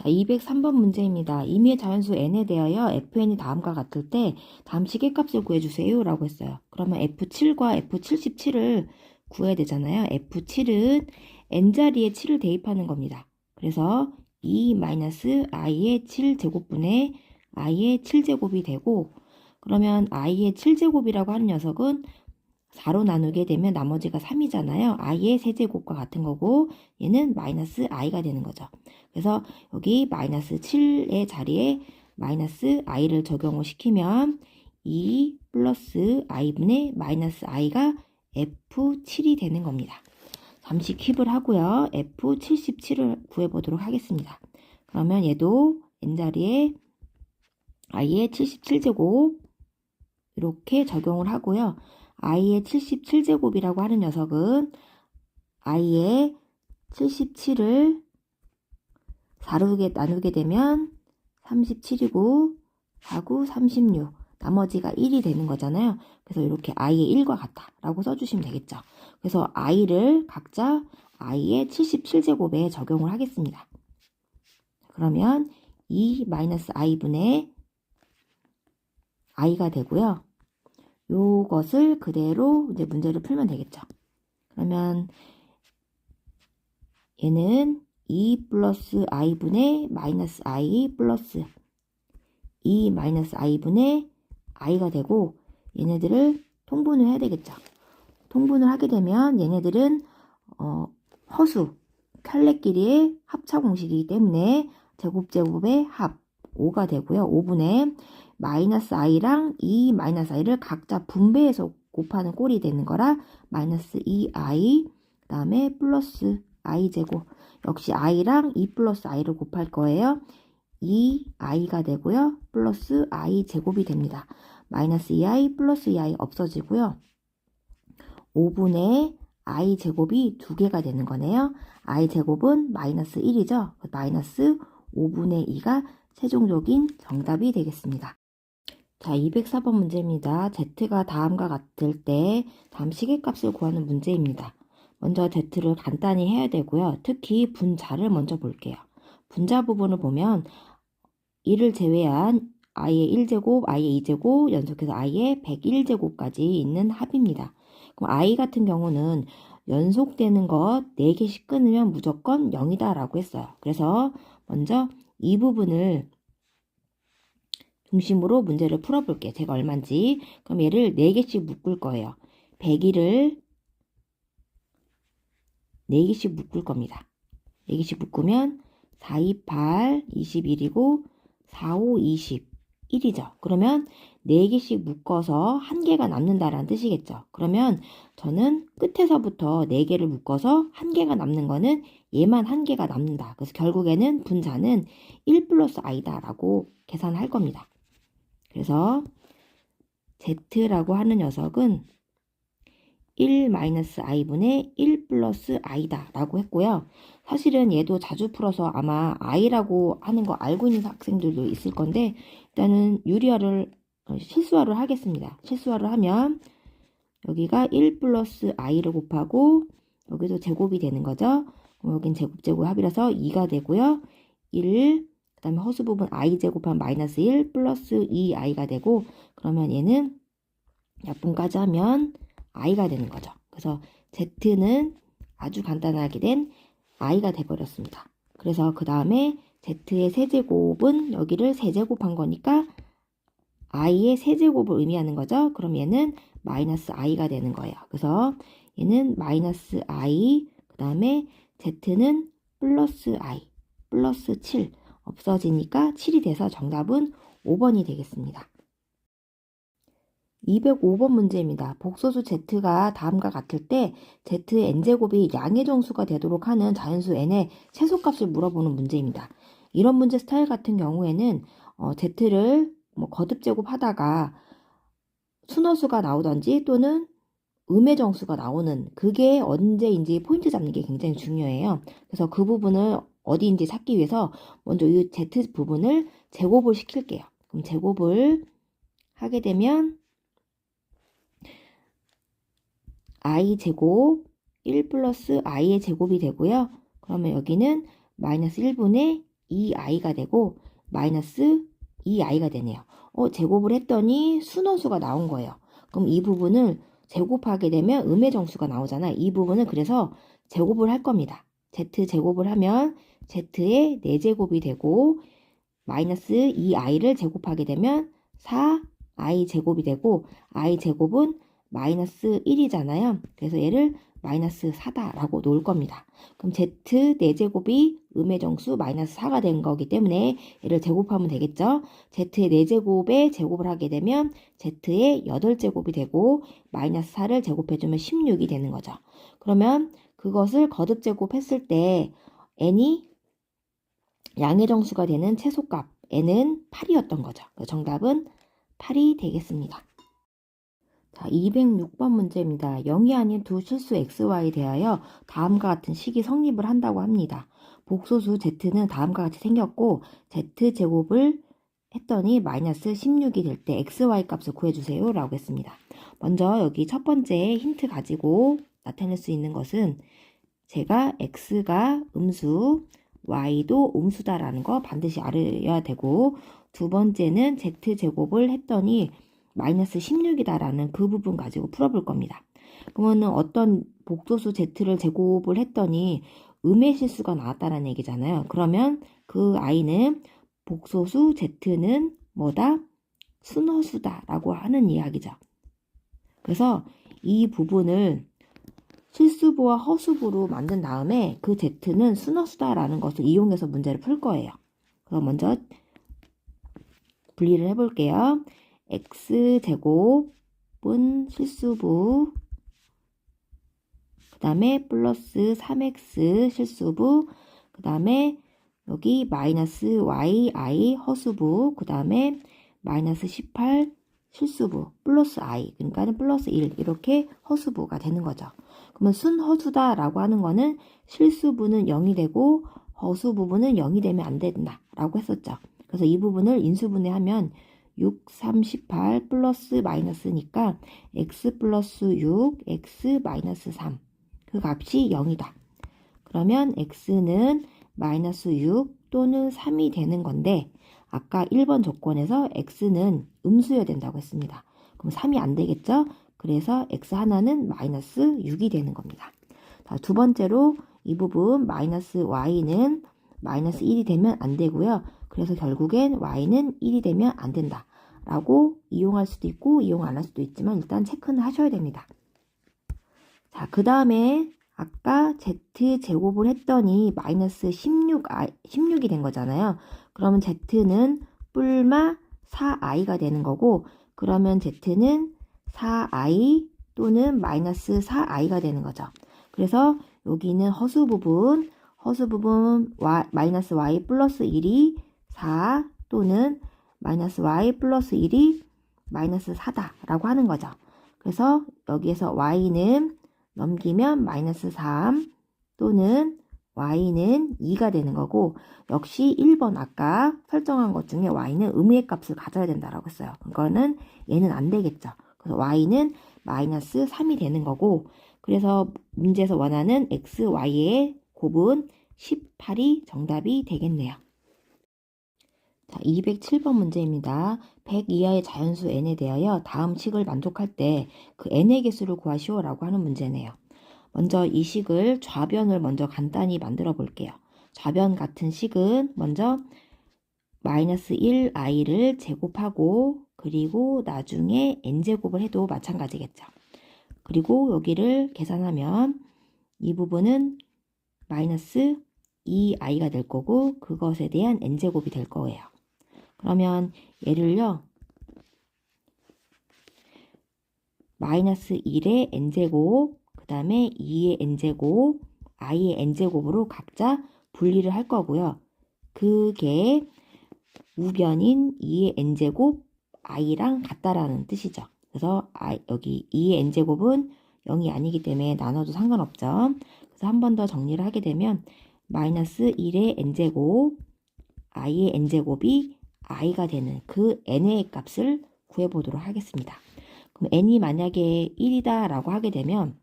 자, 203번 문제입니다. 임의의 자연수 n에 대하여 fn이 다음과 같을 때 다음 시계값을 구해주세요 라고 했어요. 그러면 f7과 f77을 구해야 되잖아요. f7은 n자리에 7을 대입하는 겁니다. 그래서 2-i의 7제곱분의 i의 7제곱이 되고, 그러면 i의 7제곱이라고 하는 녀석은 4로 나누게 되면 나머지가 3이잖아요. i의 세제곱과 같은 거고, 얘는 마이너스 i가 되는 거죠. 그래서 여기 마이너스 7의 자리에 마이너스 i를 적용을 시키면 2 플러스 i분의 마이너스 i가 f7이 되는 겁니다. 잠시 킵을 하고요. f77을 구해보도록 하겠습니다. 그러면 얘도 n자리에 i의 77제곱 이렇게 적용을 하고요. i의 77제곱이라고 하는 녀석은 i의 77을 4로 나누게 되면 37이고 4구 36 나머지가 1이 되는 거잖아요. 그래서 이렇게 i의 1과 같다 라고 써주시면 되겠죠. 그래서 i를 각자 i의 77제곱에 적용을 하겠습니다. 그러면 2-i분의 i가 되고요. 요것을 그대로 이제 문제를 풀면 되겠죠. 그러면 얘는 2 플러스 i분의 마이너스 i 플러스 2 마이너스 i분의 i가 되고, 얘네들을 통분을 해야 되겠죠. 통분을 하게 되면 얘네들은 허수, 켤레끼리의 합차 공식이기 때문에 제곱제곱의 합 5가 되고요. 5분의 마이너스 i랑 2 마이너스 i를 각자 분배해서 곱하는 꼴이 되는 거라 마이너스 2i 그 다음에 플러스 i제곱, 역시 i랑 2 플러스 i를 곱할 거예요. 2i가 되고요. 플러스 i제곱이 됩니다. 마이너스 2i 플러스 2i 없어지고요. 5분의 i제곱이 2개가 되는 거네요. i제곱은 마이너스 1이죠. 마이너스 5분의 2가 최종적인 정답이 되겠습니다. 자, 204번 문제입니다. z가 다음과 같을 때 다음 시계값을 구하는 문제입니다. 먼저 z를 간단히 해야 되고요. 특히 분자를 먼저 볼게요. 분자 부분을 보면 1을 제외한 i의 1제곱, i의 2제곱, 연속해서 i의 101제곱까지 있는 합입니다. 그럼 i 같은 경우는 연속되는 것 4개씩 끊으면 무조건 0이다 라고 했어요. 그래서 먼저 이 부분을 중심으로 문제를 풀어볼게요. 제가 얼마인지. 그럼 얘를 4개씩 묶을 거예요. 101을 4개씩 묶을 겁니다. 4개씩 묶으면 4, 2, 8, 21이고 4, 5, 21이죠. 그러면 4개씩 묶어서 1개가 남는다라는 뜻이겠죠. 그러면 저는 끝에서부터 4개를 묶어서 1개가 남는 거는 얘만 1개가 남는다. 그래서 결국에는 분자는 1 플러스 i다 라고 계산할 겁니다. 그래서 z라고 하는 녀석은 1-i분의 1 플러스 i다 라고 했고요. 사실은 얘도 자주 풀어서 아마 i라고 하는 거 알고 있는 학생들도 있을 건데, 일단은 실수화를 하겠습니다. 실수화를 하면 여기가 1 플러스 i를 곱하고 여기도 제곱이 되는 거죠. 여긴 제곱 합이라서 2가 되고요. 1, 그 다음에 허수 부분 i 제곱한 마이너스 1 플러스 2i가 되고, 그러면 얘는 약분까지 하면 i가 되는 거죠. 그래서 z는 아주 간단하게 된 i가 돼버렸습니다. 그래서 그 다음에 z의 세제곱은 여기를 세제곱한 거니까 i의 세제곱을 의미하는 거죠. 그럼 얘는 마이너스 i가 되는 거예요. 그래서 얘는 마이너스 i, 그 다음에 z는 플러스 i, 플러스 7 없어지니까 7이 돼서 정답은 5번이 되겠습니다. 205번 문제입니다. 복소수 z가 다음과 같을 때 z의 n제곱이 양의 정수가 되도록 하는 자연수 n의 최소값을 물어보는 문제입니다. 이런 문제 스타일 같은 경우에는 z를 거듭 제곱하다가 순허수가 나오던지 또는 음의 정수가 나오는, 그게 언제인지 포인트 잡는 게 굉장히 중요해요. 그래서 그 부분을 어디인지 찾기 위해서 먼저 이 z 부분을 제곱을 시킬게요. 그럼 제곱을 하게 되면 i 제곱 1 플러스 i의 제곱이 되고요. 그러면 여기는 마이너스 1분의 2i가 되고 마이너스 2i가 되네요. 제곱을 했더니 순허수가 나온 거예요. 그럼 이 부분을 제곱하게 되면 음의 정수가 나오잖아요. 이 부분은 그래서 제곱을 할 겁니다. z제곱을 하면 z의 4제곱이 되고 마이너스 2i를 제곱하게 되면 4i 제곱이 되고 i 제곱은 마이너스 1이잖아요. 그래서 얘를 마이너스 4다라고 놓을 겁니다. 그럼 z 4제곱이 음의 정수 마이너스 4가 된 거기 때문에 얘를 제곱하면 되겠죠. z의 4제곱에 제곱을 하게 되면 z의 8제곱이 되고 마이너스 4를 제곱해주면 16이 되는 거죠. 그러면 그것을 거듭 제곱했을 때 n이 양의 정수가 되는 최소값 n은 8이었던 거죠. 정답은 8이 되겠습니다. 자, 206번 문제입니다. 0이 아닌 두 실수 xy에 대하여 다음과 같은 식이 성립을 한다고 합니다. 복소수 z는 다음과 같이 생겼고 z제곱을 했더니 마이너스 16이 될 때 xy 값을 구해주세요 라고 했습니다. 먼저 여기 첫 번째 힌트 가지고 나타낼 수 있는 것은 제가 x가 음수 y도 음수다라는 거 반드시 알아야 되고, 두 번째는 z제곱을 했더니 마이너스 16이다라는 그 부분 가지고 풀어볼 겁니다. 그러면 어떤 복소수 z를 제곱을 했더니 음의 실수가 나왔다는 얘기잖아요. 그러면 그 i는 복소수 z는 뭐다? 순허수다라고 하는 이야기죠. 그래서 이 부분을 실수부와 허수부로 만든 다음에 그 z는 순허수다라는 것을 이용해서 문제를 풀 거예요. 그럼 먼저 분리를 해볼게요. x제곱은 실수부, 그 다음에 플러스 3x 실수부, 그 다음에 여기 마이너스 yi 허수부, 그 다음에 마이너스 18 실수부, 플러스 i, 그러니까 플러스 1 이렇게 허수부가 되는 거죠. 그러면 순허수다라고 하는 거는 실수부는 0이 되고 허수부분은 0이 되면 안 된다 라고 했었죠. 그래서 이 부분을 인수분해하면 6, 38 플러스 마이너스니까 x 플러스 6, x 마이너스 3 그 값이 0이다. 그러면 x는 마이너스 6 또는 3이 되는 건데 아까 1번 조건에서 x는 음수여야 된다고 했습니다. 그럼 3이 안 되겠죠? 그래서 x 하나는 마이너스 6이 되는 겁니다. 자, 두 번째로 이 부분 마이너스 y는 마이너스 1이 되면 안 되고요. 그래서 결국엔 y는 1이 되면 안 된다 라고 이용할 수도 있고 이용 안 할 수도 있지만 일단 체크는 하셔야 됩니다. 자, 그 다음에 아까 z제곱을 했더니 마이너스 16이 된 거잖아요. 그러면 z는 뿔마 4i가 되는 거고, 그러면 z는 4i 또는 마이너스 4i가 되는 거죠. 그래서 여기는 허수 부분 마이너스 y 플러스 1이 4 또는 마이너스 y 플러스 1이 마이너스 4다 라고 하는 거죠. 그래서 여기에서 y는 넘기면 마이너스 3 또는 y는 2가 되는 거고, 역시 1번 아까 설정한 것 중에 y는 음의 값을 가져야 된다라고 했어요. 그거는 얘는 안 되겠죠. 그래서 y는 마이너스 3이 되는 거고, 그래서 문제에서 원하는 x, y의 곱은 18이 정답이 되겠네요. 자, 207번 문제입니다. 100 이하의 자연수 n에 대하여 다음 식을 만족할 때 그 n의 개수를 구하시오 라고 하는 문제네요. 먼저 이 식을 좌변을 먼저 간단히 만들어 볼게요. 좌변 같은 식은 먼저 마이너스 1i를 제곱하고 그리고 나중에 n제곱을 해도 마찬가지겠죠. 그리고 여기를 계산하면 이 부분은 마이너스 2i가 될 거고 그것에 대한 n제곱이 될 거예요. 그러면 얘를요 마이너스 1의 n제곱, 그 다음에 2의 n제곱, i의 n제곱으로 각자 분리를 할 거고요. 그게 우변인 2의 n제곱 i랑 같다라는 뜻이죠. 그래서 여기 2의 n제곱은 0이 아니기 때문에 나눠도 상관없죠. 그래서 한 번 더 정리를 하게 되면 마이너스 1의 n제곱, i의 n제곱이 i가 되는 그 n의 값을 구해보도록 하겠습니다. 그럼 n이 만약에 1이다 라고 하게 되면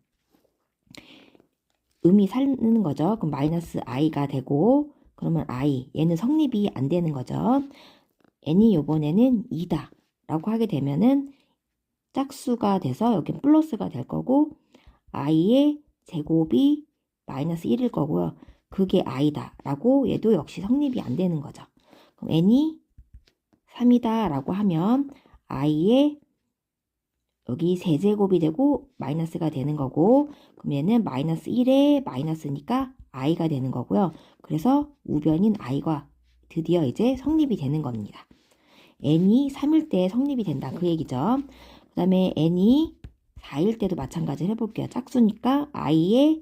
음이 사는 거죠. 그럼 마이너스 i가 되고 그러면 I, 얘는 성립이 안 되는 거죠. n이 요번에는 2다 라고 하게 되면은 짝수가 돼서 여긴 플러스가 될 거고 i의 제곱이 마이너스 1일 거고요. 그게 i다 라고 얘도 역시 성립이 안 되는 거죠. 그럼 n이 3이다 라고 하면 i의 여기 세제곱이 되고 마이너스가 되는 거고 그럼 얘는 마이너스 1에 마이너스니까 i가 되는 거고요. 그래서 우변인 i가 드디어 이제 성립이 되는 겁니다. n이 3일 때 성립이 된다 그 얘기죠. 그 다음에 n이 4일 때도 마찬가지로 해볼게요. 짝수니까 i의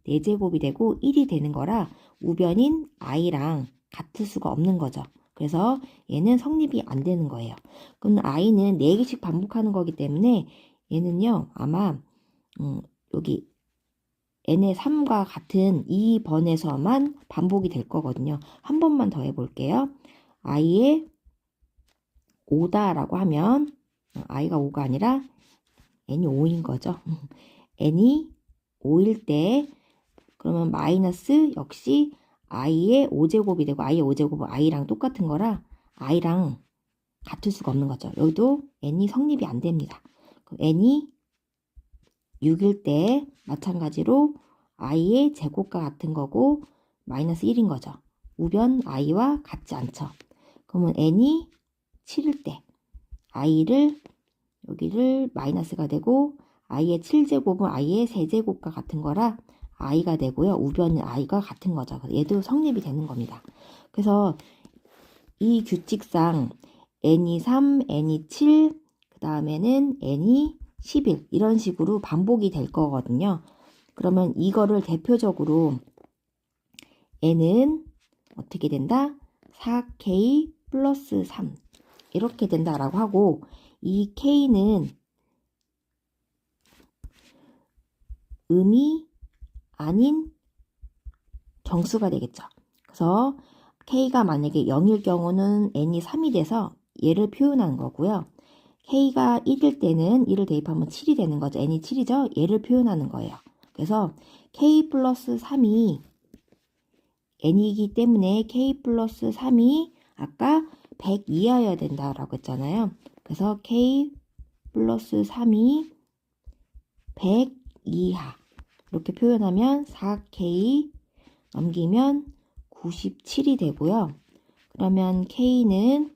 4제곱이 되고 1이 되는 거라 우변인 i랑 같을 수가 없는 거죠. 그래서 얘는 성립이 안 되는 거예요. 그럼 i는 4개씩 반복하는 거기 때문에 얘는요 아마 여기 n의 3과 같은 이 번에서만 반복이 될 거거든요. 한 번만 더 해볼게요. i의 5다라고 하면 i가 5가 아니라 n이 5인 거죠. n이 5일 때 그러면 마이너스 역시 i의 5제곱이 되고 i의 5제곱은 i랑 똑같은 거라 i랑 같을 수가 없는 거죠. 여기도 n이 성립이 안 됩니다. n이 6일 때 마찬가지로 i의 제곱과 같은 거고 마이너스 1인 거죠. 우변 i와 같지 않죠. 그러면 n이 7일 때 i를 여기를 마이너스가 되고 i의 7제곱은 i의 세제곱과 같은 거라 i가 되고요. 우변은 i가 같은 거죠. 얘도 성립이 되는 겁니다. 그래서 이 규칙상 n이 3, n이 7, 그 다음에는 n이 11 이런 식으로 반복이 될 거거든요. 그러면 이거를 대표적으로 n은 어떻게 된다? 4k 플러스 3 이렇게 된다라고 하고 이 k는 음이 아닌 정수가 되겠죠. 그래서 k가 만약에 0일 경우는 n이 3이 돼서 얘를 표현한 거고요. k가 1일 때는 1을 대입하면 7이 되는 거죠. n이 7이죠. 얘를 표현하는 거예요. 그래서 k 플러스 3이 n이기 때문에 k 플러스 3이 아까 100 이하여야 된다라고 했잖아요. 그래서 k 플러스 3이 100 이하 이렇게 표현하면 4k 넘기면 97이 되고요. 그러면 k는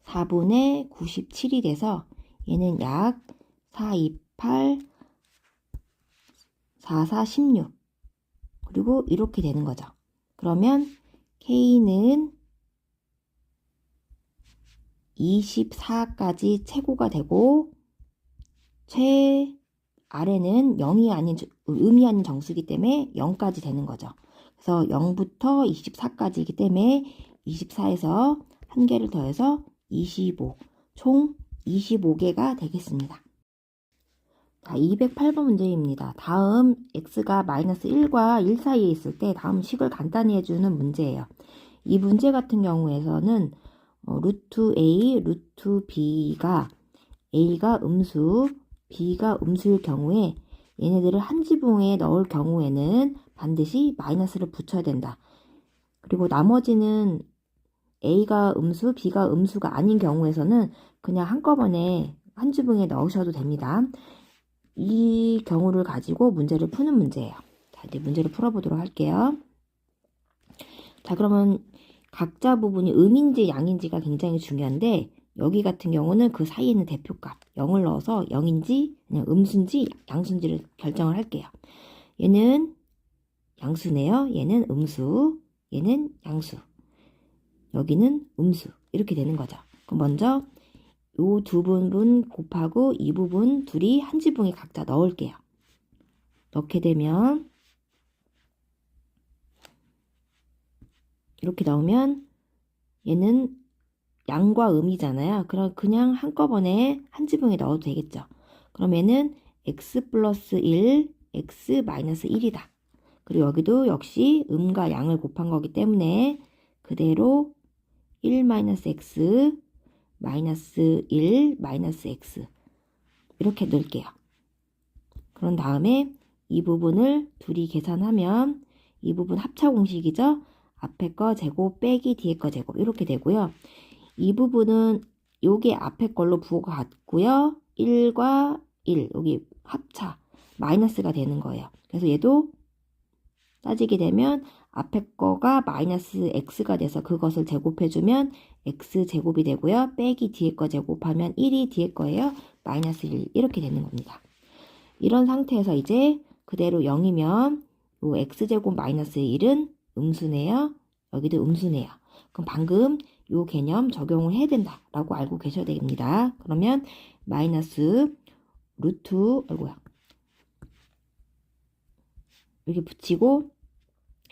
4분의 97이 돼서 얘는 약 428, 44, 16 그리고 이렇게 되는 거죠. 그러면 k는 24까지 최고가 되고 아래는 0이 아닌 음이 아닌 정수이기 때문에 0까지 되는 거죠. 그래서 0부터 24까지이기 때문에 24에서 한 개를 더해서 25, 총 25개가 되겠습니다. 자, 208번 문제입니다. 다음 x가 마이너스 1과 1 사이에 있을 때 다음 식을 간단히 해주는 문제예요. 이 문제 같은 경우에서는 루트 a, 루트 b가 a가 음수, b가 음수일 경우에 얘네들을 한 지붕에 넣을 경우에는 반드시 마이너스를 붙여야 된다. 그리고 나머지는 a가 음수, b가 음수가 아닌 경우에서는 그냥 한꺼번에 한 지붕에 넣으셔도 됩니다. 이 경우를 가지고 문제를 푸는 문제예요. 자, 이제 문제를 풀어보도록 할게요. 자, 그러면 각자 부분이 음인지 양인지가 굉장히 중요한데 여기 같은 경우는 그 사이에 있는 대표값 0을 넣어서 0인지 그냥 음수인지 양수인지를 결정을 할게요. 얘는 양수네요. 얘는 음수, 얘는 양수, 여기는 음수 이렇게 되는 거죠. 그럼 먼저 요 두 부분 곱하고 이 부분 둘이 한 지붕에 각자 넣을게요. 넣게 되면 이렇게 넣으면 얘는 양과 음이잖아요. 그럼 그냥 한꺼번에 한 지붕에 넣어도 되겠죠. 그럼 얘는 x 플러스 1, x 마이너스 1이다. 그리고 여기도 역시 음과 양을 곱한 거기 때문에 그대로 1 마이너스 x 마이너스 1 마이너스 x 이렇게 넣을게요. 그런 다음에 이 부분을 둘이 계산하면 이 부분 합차 공식이죠. 앞에 거 제곱 빼기 뒤에 거 제곱 이렇게 되고요. 이 부분은 요게 앞에 걸로 부호가 같고요. 1과 1 여기 합차 마이너스가 되는 거예요. 그래서 얘도 따지게 되면 앞에 거가 마이너스 x가 돼서 그것을 제곱해주면 x제곱이 되고요. 빼기 뒤에 거 제곱하면 1이 뒤에 거예요. 마이너스 1 이렇게 되는 겁니다. 이런 상태에서 이제 그대로 0이면 요 x제곱 마이너스 1은 음수네요. 여기도 음수네요. 그럼 방금 요 개념 적용을 해야 된다라고 알고 계셔야 됩니다. 그러면 마이너스 루트 아이고야 이렇게 붙이고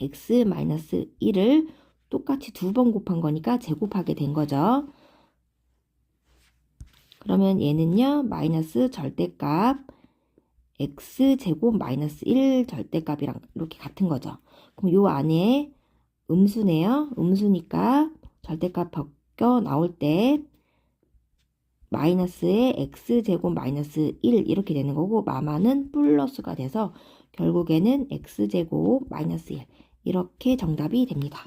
x 마이너스 1을 똑같이 두 번 곱한 거니까 제곱하게 된 거죠. 그러면 얘는요 마이너스 절대값 x제곱 마이너스 1 절대값이랑 이렇게 같은 거죠. 그럼 요 안에 음수네요. 음수니까 절대값 벗겨 나올 때 마이너스에 x제곱 마이너스 1 이렇게 되는 거고 마마는 플러스가 돼서 결국에는 x제곱 마이너스 1 이렇게 정답이 됩니다.